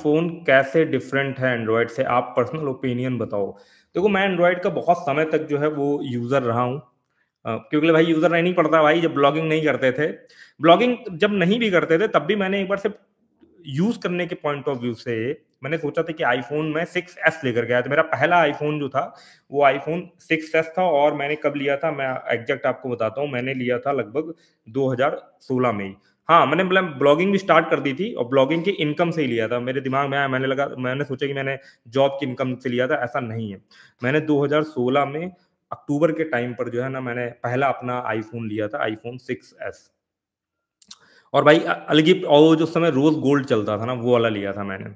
IPhone कैसे different है Android से? आप पर्सनल ओपिनियन बताओ। देखो मैं एंड्रॉयड का बहुत समय तक जो है वो यूज़र रहा हूँ। क्योंकि भाई यूज़र रहना ही पड़ता है भाई जब ब्लॉगिंग नहीं करते थे। ब्लॉगिंग जब नहीं भी करते थे तब भी मैंने एक बार सिर्फ़ यूज़ करने के पॉइंट ऑफ व्यू से मैंने सोचा था कि आईफ़ोन मैं 6s लेकर के आया था। मेरा पहला आईफ़ोन जो था वो आईफ़ोन 6s था और मैंने कब लिया था मैं एग्ज़ैक्ट आपको बताता हूँ। मैंने लिया था लगभग 2016 में ही। हाँ, मैंने मतलब ब्लॉगिंग भी स्टार्ट कर दी थी और ब्लॉगिंग की इनकम से ही लिया था। मेरे दिमाग में आया मैंने सोचा कि मैंने जॉब की इनकम से लिया था, ऐसा नहीं है। मैंने 2016 में अक्टूबर के टाइम पर जो है ना मैंने पहला अपना आईफ़ोन लिया था, आईफ़ोन 6s। और भाई अलग ही और वो जो उस समय रोज़ गोल्ड चलता था ना, वो वाला लिया था मैंने।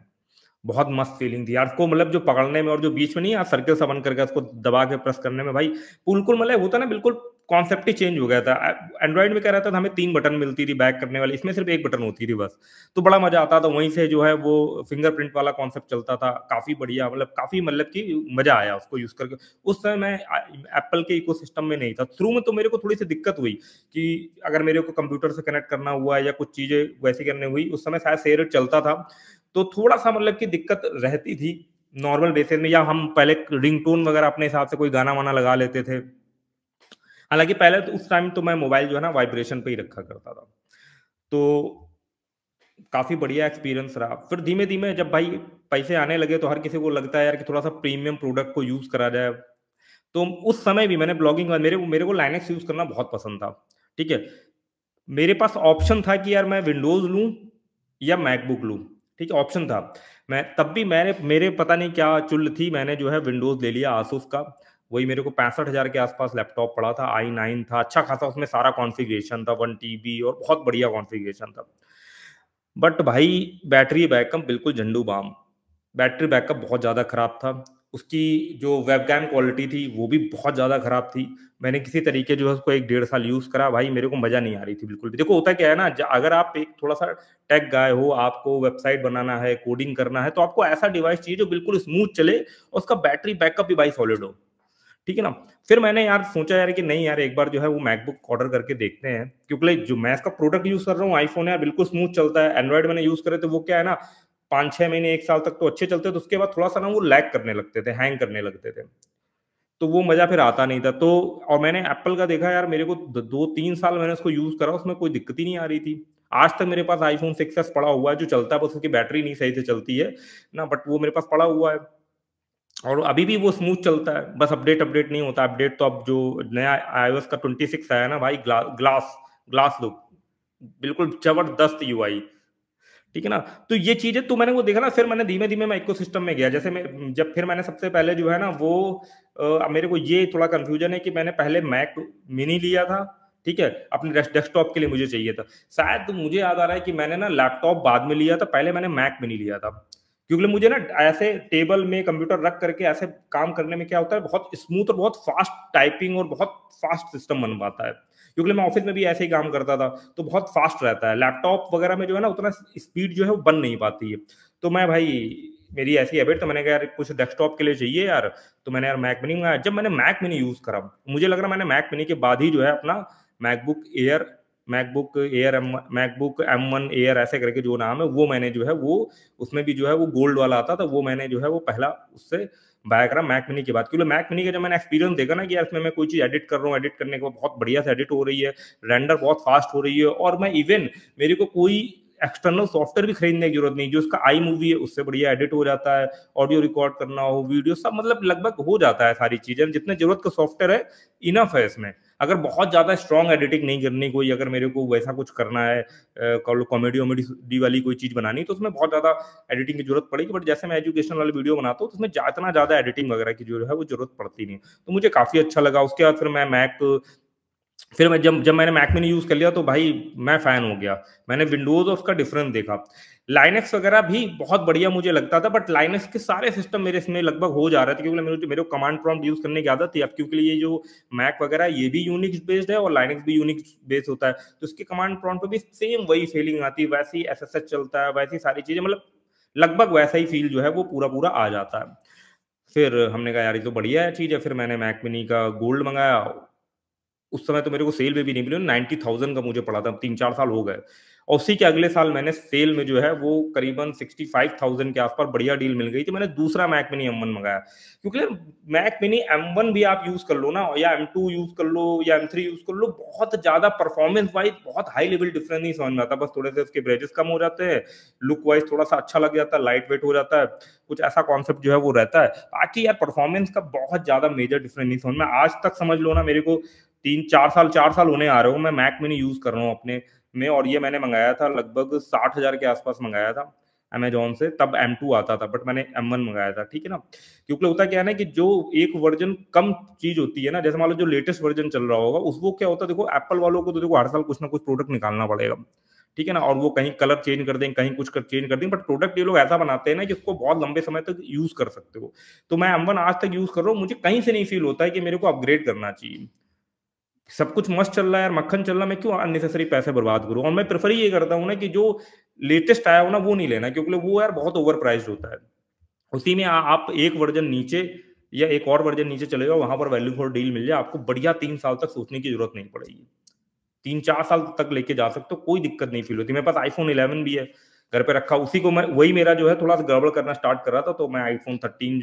बहुत मस्त फीलिंग थी यार, उसको मतलब जो पकड़ने में और जो बीच में नहीं यार सर्कल सा बन करके उसको दबा के प्रेस करने में भाई बिल्कुल मतलब होता है ना बिल्कुल कॉन्सेप्ट ही चेंज हो गया था। एंड्रॉइड में क्या रहता था हमें 3 बटन मिलती थी बैक करने वाली, इसमें सिर्फ 1 बटन होती थी बस। तो बड़ा मज़ा आता था, वहीं से जो है वो फिंगरप्रिंट वाला कॉन्सेप्ट चलता था, काफ़ी बढ़िया मतलब कि मज़ा आया उसको यूज़ करके। उस समय मैं एप्पल के इकोसिस्टम में नहीं था। शुरू में तो मेरे को थोड़ी-सी दिक्कत हुई कि अगर मेरे को कंप्यूटर से कनेक्ट करना हुआ या कुछ चीज़ें वैसी करनी हुई, उस समय शायद शेयर चलता था। तो थोड़ा-सा मतलब कि दिक्कत रहती थी, नॉर्मल बेसिस में या हम पहले रिंगटोन वगैरह अपने हिसाब से कोई गाना-वाना लगा लेते थे। हालाँकि पहले तो उस टाइम तो मैं मोबाइल जो है ना वाइब्रेशन पे ही रखा करता था। तो काफ़ी बढ़िया एक्सपीरियंस रहा। फिर धीमे-धीमे जब भाई पैसे आने लगे तो हर किसी को लगता है यार कि थोड़ा-सा प्रीमियम प्रोडक्ट को यूज़ करा जाए। तो उस समय भी मैंने ब्लॉगिंग मेरे को लाइनक्स यूज़ करना बहुत पसंद था, ठीक है? मेरे पास ऑप्शन था कि यार मैं विंडोज़ लूँ या मैकबुक लूँ, ठीक है? ऑप्शन था। मैं तब भी मैंने मेरे पता नहीं क्या चुल थी, मैंने जो है विंडोज़ ले लिया आसुस का। वही मेरे को 65,000 के आस-पास लैपटॉप पड़ा था, i9 था, अच्छा खासा उसमें सारा कॉन्फ़िगरेशन था, 1 टीबी और बहुत बढ़िया कॉन्फ़िगरेशन था। बट भाई बैटरी बैकअप बिल्कुल झंडू बाम। बैटरी बैकअप बहुत ज़्यादा ख़राब था। उसकी जो वेबकैम क्वालिटी थी वो भी बहुत ज़्यादा ख़राब थी। मैंने किसी तरीके जो है उसको 1 डेढ़ साल यूज़ करा, भाई मेरे को मज़ा नहीं आ रही थी बिल्कुल भी। देखो होता क्या है ना अगर आप एक थोड़ा-सा टेक गाय हो, आपको वेबसाइट बनाना है, कोडिंग करना है, तो आपको ऐसा डिवाइस चाहिए जो बिल्कुल स्मूथ चले और उसका बैटरी बैकअप भी भाई सॉलिड हो। ठीक है ना? फिर मैंने यार सोचा यार कि नहीं यार एक बार जो है वो मैकबुक ऑर्डर करके देखते हैं, क्योंकि जो मैं इसका प्रोडक्ट यूज़ कर रहा हूँ आईफ़ोन है बिल्कुल स्मूथ चलता है। एंड्रॉइड मैंने यूज़ करे तो वो क्या है ना 5-6 महीने 1 साल तक तो अच्छे चलते थे, तो उसके बाद थोड़ा-सा ना वो लैग करने लगते थे, हैंग करने लगते थे। तो वो मज़ा फिर आता नहीं था। तो और मैंने एप्पल का देखा यार मेरे को द 2-3 साल मैंने उसको यूज़ करा उसमें कोई दिक्कत ही नहीं आ रही थी। आज तक मेरे पास आईफ़ोन 6s पड़ा हुआ है जो चलता है, बस उसकी बैटरी नहीं सही से चलती है ना, बट वो मेरे पास पड़ा हुआ है। और अभी भी वो स्मूथ चलता है, बस अपडेट नहीं होता। अपडेट तो अब जो नया iOS का 26 आया ना भाई ग्लास ग्लास लुक, बिल्कुल ज़बरदस्त यूआई, ठीक है ना? तो ये चीज़ें तो मैंने वो देखा ना फिर मैंने धीमे-धीमे मैं इकोसिस्टम में गया। जैसे मैं जब फिर मैंने सबसे पहले जो है ना वो मेरे को ये थोड़ा कन्फ्यूज़न है कि मैंने पहले मैक मिनी लिया था, ठीक है? अपने डेस्कटॉप के लिए मुझे चाहिए था। शायद मुझे याद आ रहा है कि मैंने ना लैपटॉप बाद में लिया था, पहले मैंने मैक मिनी लिया था। क्योंकि मुझे ना ऐसे टेबल में कंप्यूटर रख करके ऐसे काम करने में क्या होता है बहुत स्मूथ और बहुत फास्ट टाइपिंग और बहुत फास्ट सिस्टम बन पाता है। क्योंकि मैं ऑफ़िस में भी ऐसे ही काम करता था, तो बहुत फास्ट रहता है। लैपटॉप वगैरह में जो है ना उतना स्पीड जो है वो बन नहीं पाती है। तो मैं भाई मेरी ऐसी हैबिट तो मैंने कहा यार कुछ डेस्कटॉप के लिए चाहिए यार, तो मैंने यार मैक मिनी मँगाया। जब मैंने मैक मिनी यूज़ करा, मुझे लग रहा है मैंने मैक मिनी के बाद ही जो है अपना MacBook air MacBook M1 air ऐसे करके जो नाम है, वो मैंने जो है वो उसमें भी जो है वो गोल्ड वाला आता था, वो मैंने जो है वो पहला उससे बाय करा मैक मिनी के बाद। क्योंकि मैक मिनी का जब मैंने एक्सपीरियंस देखा ना कि यार इसमें मैं कोई चीज़ एडिट कर रहा हूँ, एडिट करने के बाद बहुत बढ़िया से एडिट हो रही है, रेंडर बहुत फास्ट हो रही है और मैं इवन मेरे को कोई एक्सटर्नल सॉफ्टवेयर भी खरीदने की जरूरत नहीं, जो उसका iMovie है उससे बढ़िया एडिट हो जाता है, ऑडियो रिकॉर्ड करना हो, वीडियो सब मतलब लगभग हो जाता है सारी चीज़ें, जितने ज़रूरत का सॉफ्टवेयर है, इनफ है इसमें। अगर बहुत ज़्यादा स्ट्रॉन्ग एडिटिंग नहीं करनी कोई, अगर मेरे को वैसा कुछ करना है कॉमेडी-वॉमेडी डी वाली कोई चीज़ बनानी है, तो उसमें बहुत ज़्यादा एडिटिंग की ज़रूरत पड़ेगी, बट जैसे मैं एजुकेशनल वाली वीडियो बनाता हूँ, तो उसमें इतना ज़्यादा एडिटिंग वगैरह की जो है वो ज़रूरत पड़ती नहीं है। तो मुझे काफ़ी अच्छा लगा, उसके बाद फिर मैं जब जब मैंने मैक मिनी यूज़ कर लिया तो भाई मैं फ़ैन हो गया। मैंने विंडोज़ और उसका डिफ़रेंस देखा। लाइनक्स वगैरह भी बहुत बढ़िया मुझे लगता था, बट लाइनक्स के सारे सिस्टम मेरे इसमें लगभग हो जा रहे थे, क्योंकि मेरे को कमांड प्रॉम्प्ट यूज़ करने की आदत थी। अब क्योंकि ये जो मैक वगैरह है ये भी यूनिक्स बेस्ड है और लाइनक्स भी यूनिक्स बेस्ड होता है। तो इसके कमांड प्रॉम्प्ट पे भी सेम वही फीलिंग आती है, वैसे ही एसएसएच चलता है, वैसी सारी चीज़ें मतलब लगभग वैसा ही फ़ील जो है वो पूरा-पूरा आ जाता है। फिर हमने कहा यार ये तो बढ़िया है चीज़ है, फिर मैंने मैक मिनी का गोल्ड मँगाया। उस समय तो मेरे को सेल में भी नहीं मिली, 90,000 का मुझे पड़ा था, 3-4 साल हो गए। और उसी के अगले साल मैंने सेल में जो है वो करीबन 65,000 के आसपास बढ़िया डील मिल गई थी, मैंने दूसरा मैक मिनी M1 मंगाया। क्योंकि यार मैक मिनी M1 भी आप यूज कर लो ना, या M2 यूज कर लो या M3 यूज कर लो, बहुत ज्यादा परफॉर्मेंस वाइज बहुत हाई लेवल डिफरेंस नहीं समझ में आता, बस थोड़े से उसके ब्रेजेस कम हो जाते हैं, लुक वाइज थोड़ा सा अच्छा लग जाता है, लाइट वेट हो जाता है, कुछ ऐसा कॉन्सेप्ट जो है वो रहता है। बाकी यार परफॉर्मेंस का बहुत ज्यादा मेजर डिफरेंस नहीं समझ में, आज तक समझ लो ना मेरे को 3-4 साल होने आ रहे हो मैं मैक मिनी यूज कर रहा हूँ अपने में, और ये मैंने मंगाया था लगभग 60,000 के आसपास मंगाया था अमेजोन से, तब M2 आता था बट मैंने M1 मंगाया था, ठीक है ना। क्योंकि होता क्या है ना कि जो एक वर्जन कम चीज होती है ना, जैसे मान लो जो लेटेस्ट वर्जन चल रहा होगा उस वो क्या होता है, देखो एप्पल वालों को तो देखो हर साल कुछ ना कुछ प्रोडक्ट निकालना पड़ेगा, ठीक है ना, और वो कहीं कलर चेंज कर दें, कहीं कुछ चेंज कर दें, बट प्रोडक्ट ये लोग ऐसा बनाते हैं ना जिसको बहुत लंबे समय तक यूज कर सकते हो। तो मैं M1 आज तक यूज कर रहा हूँ, मुझे कहीं से नहीं फील होता है कि मेरे को अपग्रेड करना चाहिए। सब कुछ मस्त चल रहा है यार, मक्खन चल रहा है, मैं क्यों अननेसेसरी पैसे बर्बाद करूँ। और मैं प्रेफर ये करता हूँ ना कि जो लेटेस्ट आया हो ना वो नहीं लेना, क्योंकि वो यार बहुत ओवर प्राइस्ड होता है। उसी में आप एक वर्जन नीचे या एक और वर्जन नीचे चले जाओ, वहां पर वैल्यू फॉर डील मिल जाए, आपको बढ़िया 3 साल तक सोचने की जरूरत नहीं पड़ेगी, 3-4 साल तक लेके जा सकते हो, कोई दिक्कत नहीं फील होती। मेरे पास iPhone 11 भी है घर पे रखा, उसी को मैं, वही मेरा जो है थोड़ा सा गड़बड़ करना स्टार्ट कर रहा था, तो मैं iPhone 13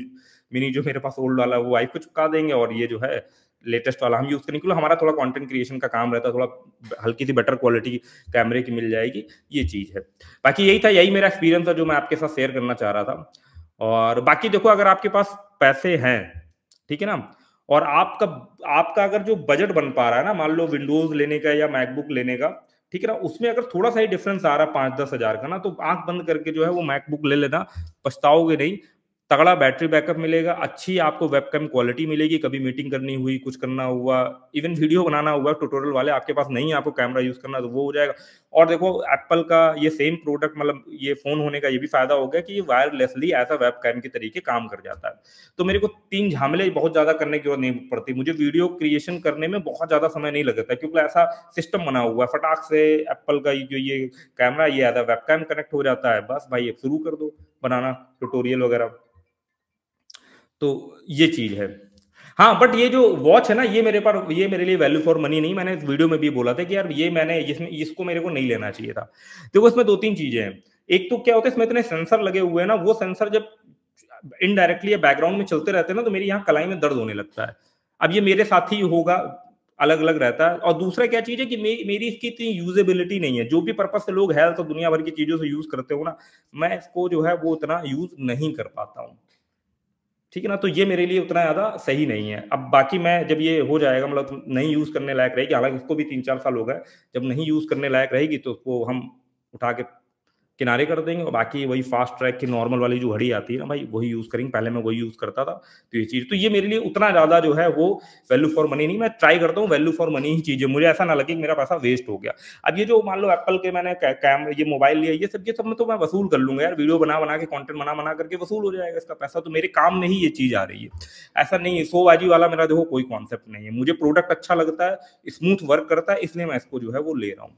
मिनी जो मेरे पास ओल्ड वाला है वो वाइफ को चिपका देंगे, और ये जो है लेटेस्ट वाला हम यूज करेंगे, क्योंकि हमारा थोड़ा कंटेंट क्रिएशन का काम रहता है, थोड़ा हल्की सी बेटर क्वालिटी कैमरे की मिल जाएगी, ये चीज है। बाकी यही था, यही मेरा एक्सपीरियंस था जो मैं आपके साथ शेयर करना चाह रहा था। और बाकी देखो, अगर आपके पास पैसे हैं, ठीक है ना, और आपका आपका अगर जो बजट बन पा रहा है ना, मान लो विंडोज लेने का या मैकबुक लेने का, ठीक है ना, उसमें अगर थोड़ा सा ही डिफरेंस आ रहा है 5-10 हजार का ना, तो आंख बंद करके जो है वो मैकबुक ले लेना, पछताओगे नहीं। तगड़ा बैटरी बैकअप मिलेगा, अच्छी आपको वेबकैम क्वालिटी मिलेगी, कभी मीटिंग करनी हुई, कुछ करना हुआ, इवन वीडियो बनाना हुआ, ट्यूटोरियल वाले आपके पास नहीं है, आपको कैमरा यूज करना तो वो हो जाएगा। और देखो एप्पल का ये सेम प्रोडक्ट, मतलब ये फोन होने का ये भी फायदा हो गया कि ये वायरलेसली एज अ वेबकैम के तरीके काम कर जाता है। तो मेरे को 3 झामेले बहुत ज्यादा करने की जरूरत नहीं पड़ती, मुझे वीडियो क्रिएशन करने में बहुत ज्यादा समय नहीं लगता, क्योंकि ऐसा सिस्टम बना हुआ है, फटाक से एप्पल का जो ये कैमरा ये एज अ वेबकैम कनेक्ट हो जाता है, बस भाई अब शुरू कर दो बनाना ट्यूटोरियल वगैरह। तो ये चीज है। हाँ, बट ये जो वॉच है ना, ये मेरे लिए वैल्यू फॉर मनी नहीं, मैंने इस वीडियो में भी बोला था कि यार ये मैंने इसमें इसको मेरे को नहीं लेना चाहिए था। देखो इसमें 2-3 चीजें हैं। एक तो क्या होता है, इसमें इतने सेंसर लगे हुए हैं ना, वो सेंसर जब इनडायरेक्टली या बैकग्राउंड में चलते रहते हैं ना, तो मेरी यहाँ कलाई में दर्द होने लगता है। अब ये मेरे साथ ही होगा, अलग अलग रहता है। और दूसरा क्या चीज है कि मेरी इसकी इतनी यूजेबिलिटी नहीं है, जो भी पर्पज से लोग हेल्थ और दुनिया भर की चीजों से यूज करते हो ना, मैं इसको जो है वो उतना यूज नहीं कर पाता हूँ, ठीक है ना। तो ये मेरे लिए उतना ज़्यादा सही नहीं है। अब बाकी मैं जब ये हो जाएगा, मतलब नहीं यूज़ करने लायक रहेगी, हालाँकि उसको भी 3-4 साल हो गए, जब नहीं यूज़ करने लायक रहेगी तो उसको हम उठा के किनारे कर देंगे, और बाकी वही फास्ट ट्रैक की नॉर्मल वाली जो घड़ी आती है ना भाई, वही यूज़ करेंगे। पहले मैं वही यूज़ करता था, तो ये चीज़, तो ये मेरे लिए उतना ज़्यादा जो है वो वैल्यू फॉर मनी नहीं। मैं ट्राई करता हूँ वैल्यू फॉर मनी ही चीज़ें, मुझे ऐसा ना लगे कि मेरा पैसा वेस्ट हो गया। अब ये जो मान लो एप्पल के मैंने ये मोबाइल लिया, ये सब में तो मैं वसूल कर लूंगा यार, वीडियो बना बना के कंटेंट बना बना करके वसूल हो जाएगा इसका पैसा, तो मेरे काम में ही ये चीज़ आ रही है। ऐसा नहीं है, शोबाजी वाला मेरा देखो कोई कॉन्सेप्ट नहीं है, मुझे प्रोडक्ट अच्छा लगता है, स्मूथ वर्क करता है, इसलिए मैं इसको जो है वो ले रहा हूँ।